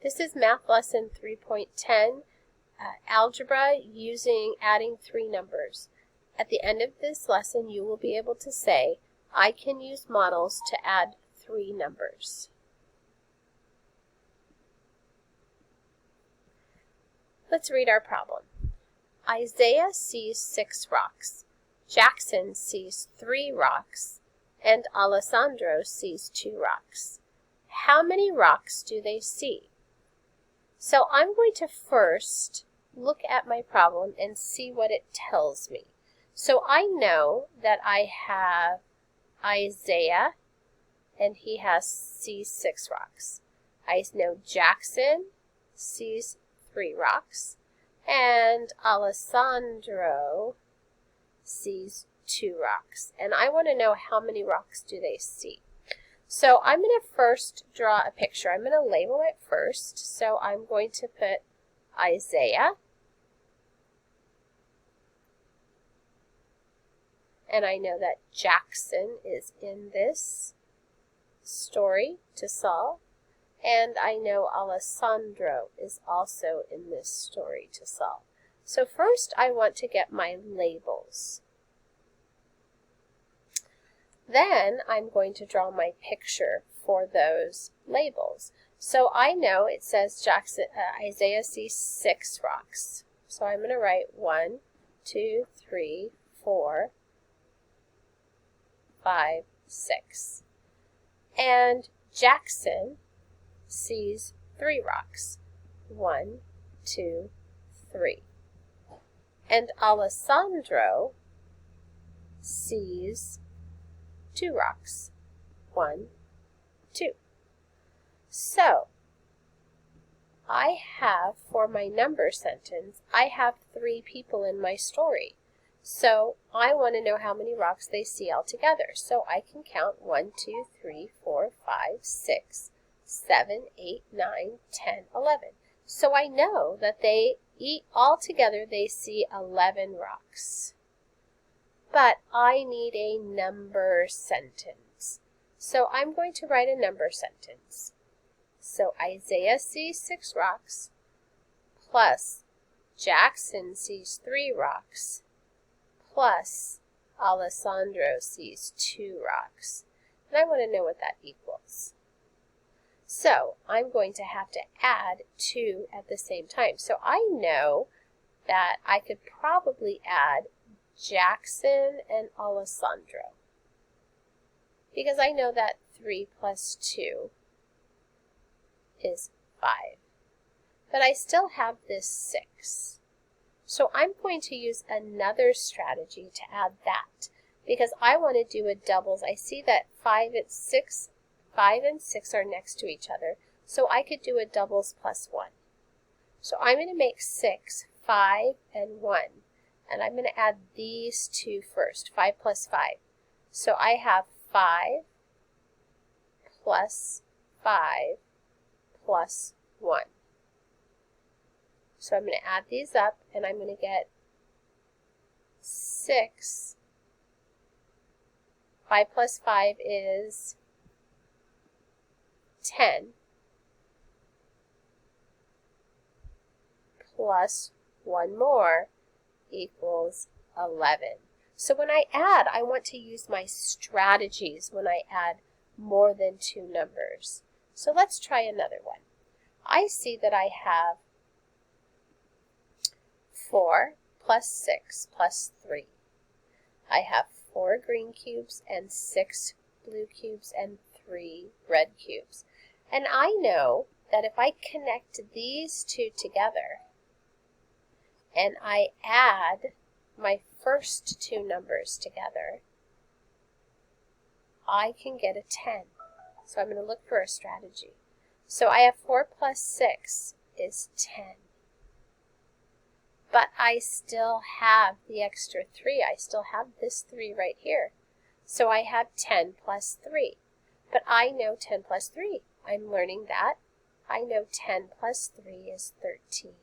This is Math Lesson 3.10, Algebra using adding three numbers. At the end of this lesson, you will be able to say, I can use models to add three numbers. Let's read our problem. Isaiah sees 6 rocks, Jackson sees 3 rocks, and Alessandro sees 2 rocks. How many rocks do they see? So I'm going to first look at my problem and see what it tells me. So I know that I have Isaiah, and he sees 6 rocks. I know Jackson sees 3 rocks, and Alessandro sees 2 rocks. And I want to know how many rocks do they see. So I'm going to first draw a picture. I'm going to label it first. So I'm going to put Isaiah. And I know that Jackson is in this story to solve. And I know Alessandro is also in this story to solve. So first I want to get my labels. Then I'm going to draw my picture for those labels. So I know it says Isaiah sees 6 rocks. So I'm going to write 1, 2, 3, 4, 5, 6. And Jackson sees 3 rocks. 1, 2, 3. And Alessandro sees 2 rocks. 1, 2. So, I have, for my number sentence, I have 3 people in my story. So, I want to know how many rocks they see altogether. So, I can count 1, 2, 3, 4, 5, 6, 7, 8, 9, 10, 11. So, I know that altogether they see 11 rocks. But I need a number sentence. So I'm going to write a number sentence. So Isaiah sees 6 rocks, plus Jackson sees 3 rocks, plus Alessandro sees 2 rocks. And I want to know what that equals. So I'm going to have to add 2 at the same time. So I know that I could probably add Jackson and Alessandro, because I know that 3 plus 2 is 5. But I still have this 6. So I'm going to use another strategy to add that, because I want to do a doubles. I see that 5 and 6 are next to each other, so I could do a doubles plus 1. So I'm going to make 6, 5, and 1. And I'm going to add these 2 first, 5 plus 5. So I have 5 plus 5 plus 1. So I'm going to add these up, and I'm going to get 6. 5 plus 5 is 10. Plus 1 more equals 11. So when I add, I want to use my strategies when I add more than 2 numbers. So let's try another one. I see that I have 4 plus 6 plus 3. I have 4 green cubes and 6 blue cubes and 3 red cubes. And I know that if I connect these 2 together, and I add my first 2 numbers together, I can get a 10. So I'm going to look for a strategy. So I have 4 plus 6 is 10. But I still have the extra 3. I still have this 3 right here. So I have 10 plus 3. But I know 10 plus 3. I'm learning that. I know 10 plus 3 is 13.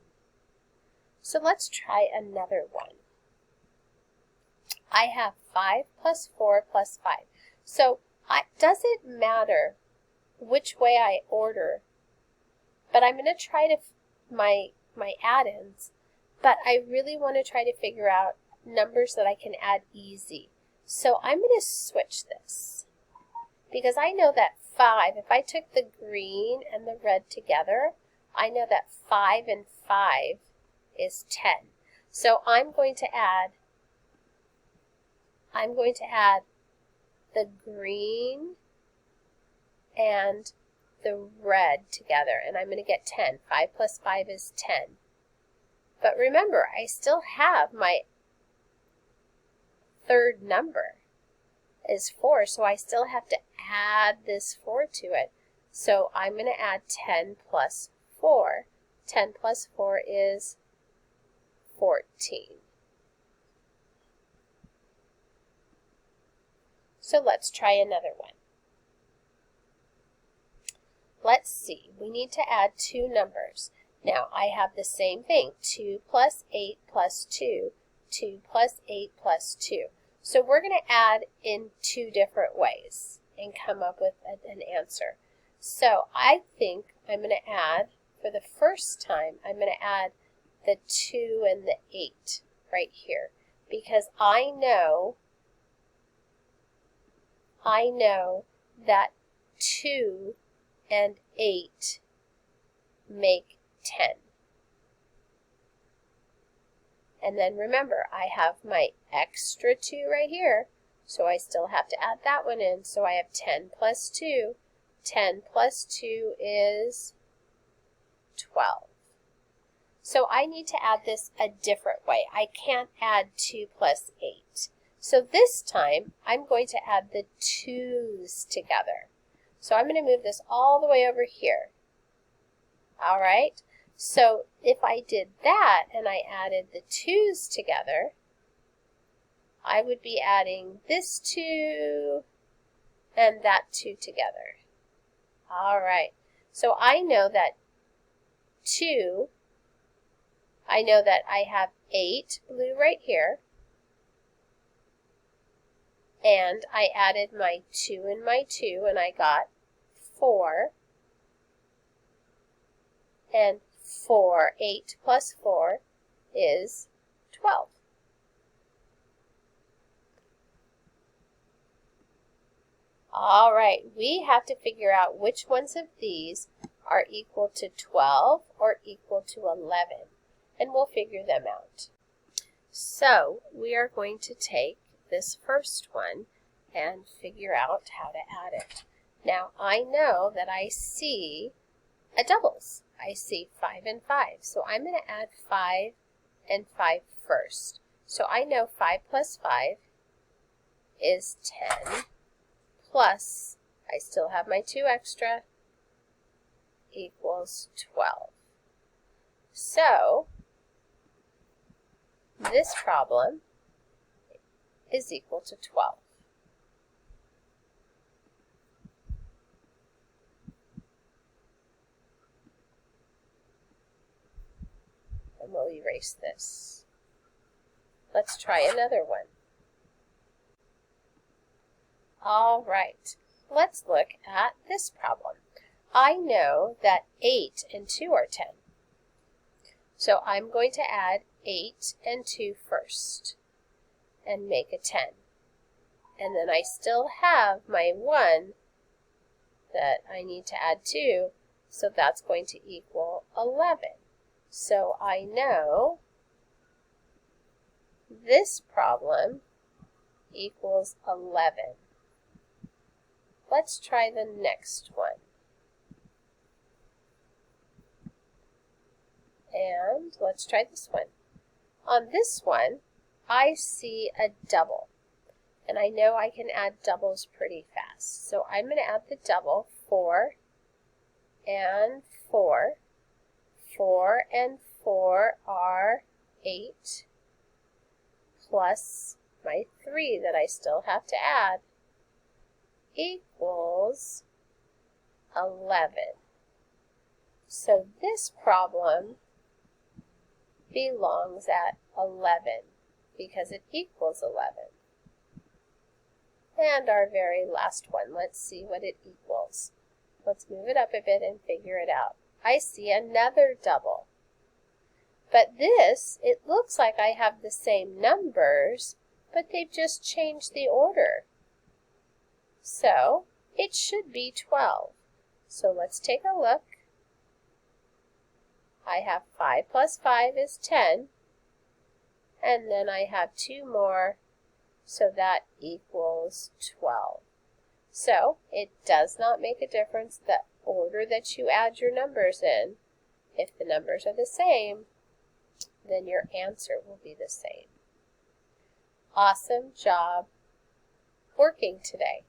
So let's try another one. I have 5 plus 4 plus 5. So does it matter which way I order but I'm going to try to my add-ins, but I really want to try to figure out numbers that I can add easy. So I'm going to switch this because I know that 5, if I took the green and the red together, I know that 5 and 5 is 10. So I'm going to add the green and the red together, and I'm going to get 10. 5 plus 5 is 10. But remember, I still have my third number is 4, so I still have to add this 4 to it. So I'm going to add 10 plus 4. 10 plus 4 is 14. So let's try another one. Let's see, we need to add two numbers. Now I have the same thing, 2 plus 8 plus 2, 2 plus 8 plus 2. So we're going to add in two different ways and come up with an answer. So I think I'm going to add, for the first time, I'm going to add the 2 and the 8 right here because I know that 2 and 8 make 10. And then remember, I have my extra 2 right here, so I still have to add that one in. So I have 10 plus 2. 10 plus 2 is 12. So I need to add this a different way. I can't add 2 plus 8. So this time, I'm going to add the 2's together. So I'm going to move this all the way over here. All right? So if I did that and I added the 2's together, I would be adding this 2 and that 2 together. All right. So I know that I have 8 blue right here, and I added my 2 and my 2, and I got 4, and 8 plus 4 is 12. All right, we have to figure out which ones of these are equal to 12 or equal to 11, and we'll figure them out. So we are going to take this first one and figure out how to add it. Now I know that I see a doubles. I see 5 and 5, so I'm going to add 5 and 5 first. So I know 5 plus 5 is 10, plus, I still have my 2 extra, equals 12. So this problem is equal to 12. And we'll erase this. Let's try another one. All right, let's look at this problem. I know that 8 and 2 are 10. So I'm going to add 8 and 2 first and make a 10. And then I still have my 1 that I need to add 2, so that's going to equal 11. So I know this problem equals 11. Let's try the next one. And let's try this one. On this one, I see a double. And I know I can add doubles pretty fast. So I'm going to add the double, 4 and 4. 4 and 4 are 8, plus my 3 that I still have to add, equals 11. So this problem belongs at 11 because it equals 11. And our very last one, let's see what it equals. Let's move it up a bit and figure it out. I see another double. But this, it looks like I have the same numbers, but they've just changed the order. So it should be 12. So let's take a look. I have 5 plus 5 is 10. And then I have 2 more, so that equals 12. So it does not make a difference the order that you add your numbers in. If the numbers are the same, then your answer will be the same. Awesome job working today.